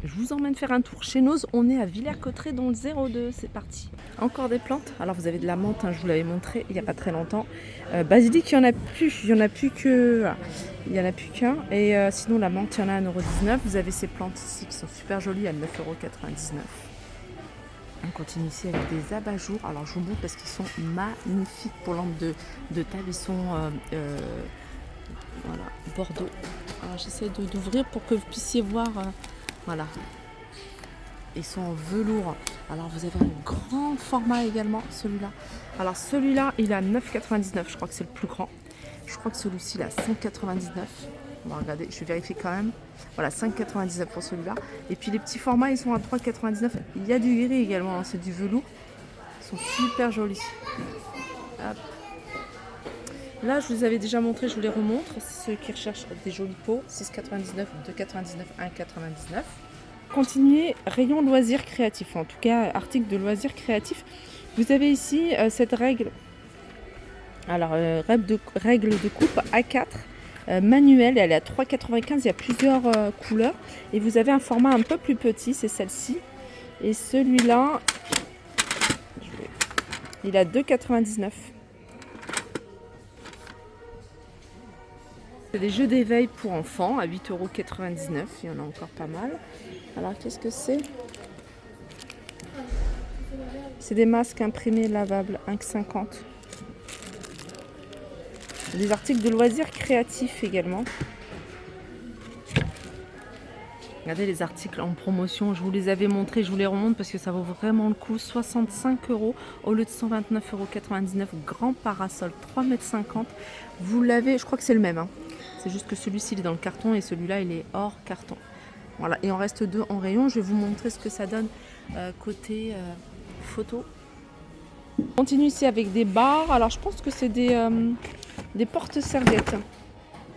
Je vous emmène faire un tour chez Noz. On est à Villers-Cotterêts dans le 02. C'est parti. Encore des plantes. Alors vous avez de la menthe, hein, je vous l'avais montré il n'y a pas très longtemps. Basilic, il n'y en a plus. Il n'y en a plus que. Voilà. Il n'y en a plus qu'un. Et sinon, la menthe, il y en a à 1,19 €. Vous avez ces plantes ici qui sont super jolies à 9,99 €. On continue ici avec des abat-jours. Alors je vous montre parce qu'ils sont magnifiques pour lampe de table. Ils sont voilà, Bordeaux. Alors j'essaie d'ouvrir pour que vous puissiez voir. Voilà. Ils sont en velours. Alors vous avez un grand format également, celui-là. Alors celui-là, il est à 9,99 €. Je crois que c'est le plus grand. Je crois que celui-ci, il est à 5,99 €. On va regarder, je vais vérifier quand même. Voilà, 5,99 € pour celui-là. Et puis les petits formats, ils sont à 3,99 €. Il y a du gris également, hein, c'est du velours. Ils sont super jolis. Hop. Là, je vous avais déjà montré, je vous les remontre. Ceux qui recherchent des jolis pots, 6,99 €, 2,99 €, 1,99 €. Continuez, rayon loisirs créatifs, en tout cas article de loisirs créatifs. Vous avez ici cette règle, alors règle de coupe A4 manuelle, elle est à 3,95 €, il y a plusieurs couleurs et vous avez un format un peu plus petit, c'est celle-ci. Et celui-là, il est à 2,99 €. C'est des jeux d'éveil pour enfants à 8,99 €, il y en a encore pas mal. Alors qu'est-ce que c'est? C'est des masques imprimés lavables, 1,50 €. Des articles de loisirs créatifs également. Regardez les articles en promotion, je vous les avais montrés, je vous les remonte parce que ça vaut vraiment le coup. 65 € au lieu de 129,99 €. Grand parasol, 3,50 m. Vous l'avez, je crois que c'est le même, hein. C'est juste que celui-ci il est dans le carton et celui-là il est hors carton. Voilà, il en reste 2 en rayon. Je vais vous montrer ce que ça donne côté photo. On continue ici avec des barres. Alors je pense que c'est des porte-serviettes.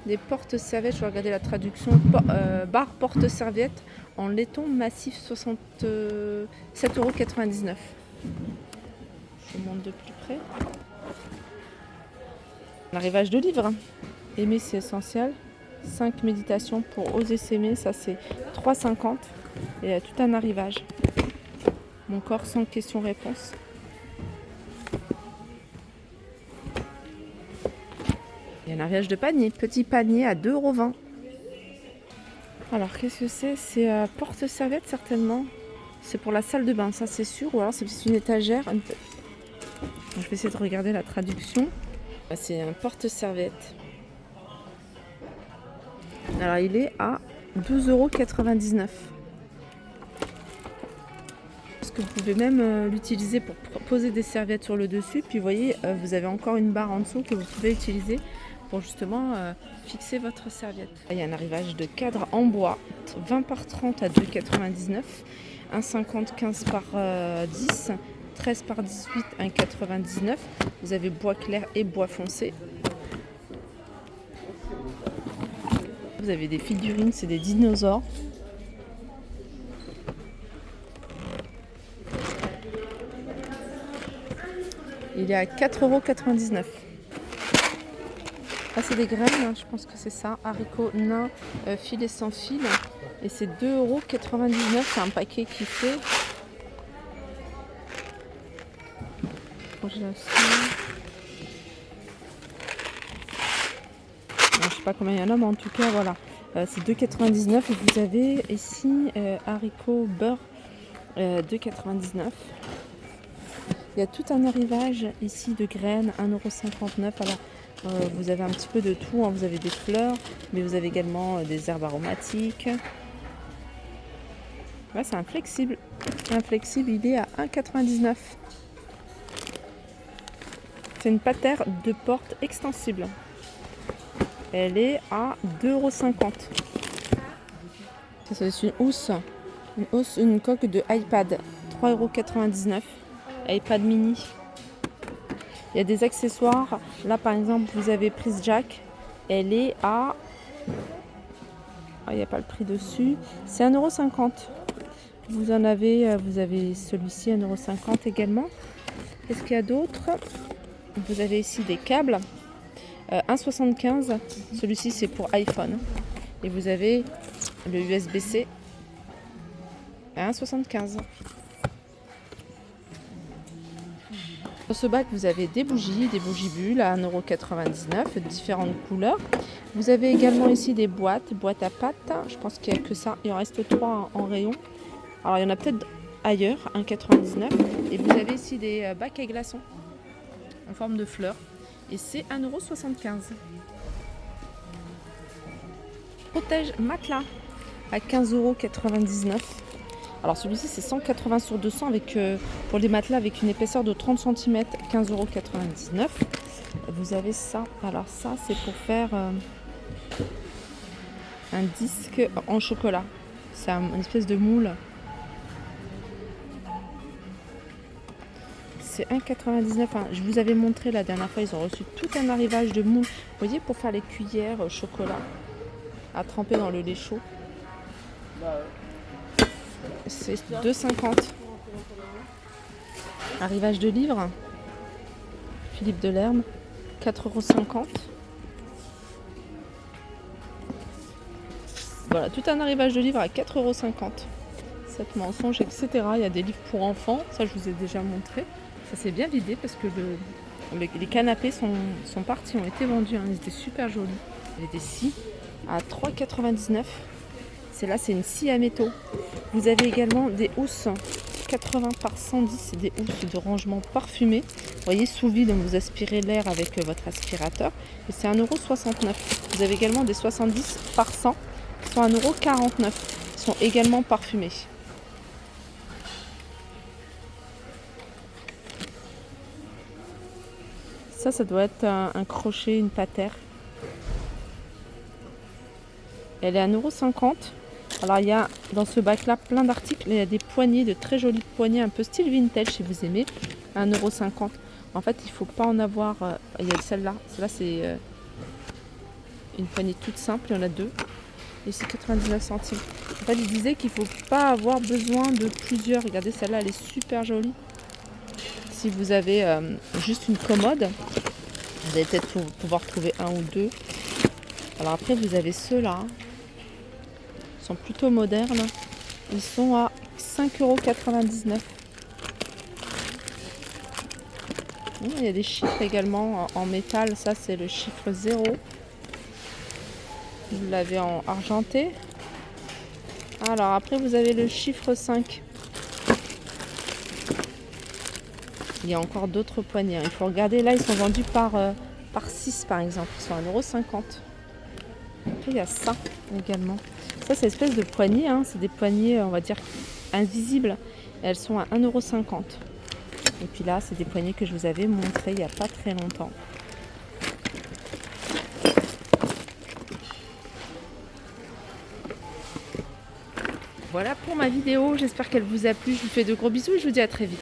Des porte-serviettes, je vais regarder la traduction. Barre porte-serviettes en laiton massif, 67,99 €. Je vous montre de plus près. L'arrivage de livres. Aimer c'est essentiel. 5 méditations pour oser s'aimer, ça c'est 3,50 € et il y a tout un arrivage. Mon corps sans questions-réponses. Il y a un arrivage de panier, petit panier à 2,20 €. Alors qu'est-ce que c'est? C'est porte-serviette certainement. C'est pour la salle de bain, ça c'est sûr. Ou alors c'est une étagère. Je vais essayer de regarder la traduction. C'est un porte-serviette. Alors il est à 12,99 €. Parce que vous pouvez même l'utiliser pour poser des serviettes sur le dessus. Puis vous voyez, vous avez encore une barre en dessous que vous pouvez utiliser pour justement fixer votre serviette. Il y a un arrivage de cadre en bois, 20 par 30 à 2,99 €, 1,50 15 par 10, 13 par 18, 1,99 €. Vous avez bois clair et bois foncé. Vous avez des figurines, c'est des dinosaures. Il est à 4,99 €. Ah, c'est des graines, hein, je pense que c'est ça. Haricots nains, filet sans fil. Et c'est 2,99 €. C'est un paquet qui fait. Congélation. Je sais pas combien il y en a, mais en tout cas, voilà. C'est 2,99 € et vous avez ici haricots beurre 2,99 €. Il y a tout un arrivage ici de graines, 1,59 €. Alors, vous avez un petit peu de tout, hein. Vous avez des fleurs, mais vous avez également des herbes aromatiques. Ouais, c'est un flexible. Un flexible, il est à 1,99 €. C'est une patère de porte extensible. Elle est à 2,50 €. Ça, c'est une housse. Une coque de iPad. 3,99 €. iPad mini. Il y a des accessoires. Là, par exemple, vous avez prise jack. Elle est à... Ah, il n'y a pas le prix dessus. C'est 1,50 €. Vous avez celui-ci, 1,50 € également. Qu'est-ce qu'il y a d'autre? Vous avez ici des câbles. 1,75 €. Celui-ci, c'est pour iPhone. Et vous avez le USB-C à 1,75 €. Dans ce bac, vous avez des bougies bulles à 1,99 €, différentes couleurs. Vous avez également ici des boîtes à pâtes. Je pense qu'il n'y a que ça. Il en reste 3 en rayon. Alors, il y en a peut-être ailleurs, 1,99 €. Et vous avez ici des bacs à glaçons en forme de fleurs. Et c'est 1,75 €. Protège matelas à 15,99 €. Alors celui-ci c'est 180 sur 200 avec, pour les matelas avec une épaisseur de 30 cm, 15,99 €. Vous avez ça, alors ça c'est pour faire un disque en chocolat. C'est une espèce de moule. C'est 1,99 €. Je vous avais montré la dernière fois, ils ont reçu tout un arrivage de moule. Vous voyez, pour faire les cuillères au chocolat à tremper dans le lait chaud. C'est 2,50 €. Arrivage de livres. Philippe Delerme, 4,50 €. Voilà, tout un arrivage de livres à 4,50 €. 7 mensonges, etc. Il y a des livres pour enfants, ça je vous ai déjà montré. Ça s'est bien vidé parce que les canapés sont partis, ont été vendus. Ils étaient super jolis. Il y a des scies à 3,99 €. Celle-là, c'est une scie à métaux. Vous avez également des housses 80 par 110, c'est des housses de rangement parfumées. Vous voyez, sous vide, vous aspirez l'air avec votre aspirateur. Et c'est 1,69 €. Vous avez également des 70 par 100 qui sont 1,49 €. Ils sont également parfumés. Ça doit être un crochet, une patère. Elle est à 1,50 €. Alors il y a dans ce bac là plein d'articles, il y a des poignées, de très jolies poignées un peu style vintage si vous aimez, à 1,50 €. En fait il ne faut pas en avoir, il y a celle-là c'est une poignée toute simple, il y en a 2 et c'est 99 centimes. En fait il disait qu'il ne faut pas avoir besoin de plusieurs, regardez celle-là elle est super jolie. Si vous avez juste une commode, vous allez peut-être pouvoir trouver un ou deux. Alors après vous avez ceux-là. Sont plutôt modernes. Ils sont à 5,99 €. Il y a des chiffres également en métal. Ça, c'est le chiffre 0. Vous l'avez en argenté. Alors après, vous avez le chiffre 5. Il y a encore d'autres poignées. Il faut regarder. Là, ils sont vendus par 6 par exemple. Ils sont à 1,50 €. Après, il y a ça également. Ça, c'est une espèce de poignée, c'est des poignées, on va dire, invisibles. Elles sont à 1,50 €. Et puis là, c'est des poignées que je vous avais montrées il n'y a pas très longtemps. Voilà pour ma vidéo, j'espère qu'elle vous a plu. Je vous fais de gros bisous et je vous dis à très vite.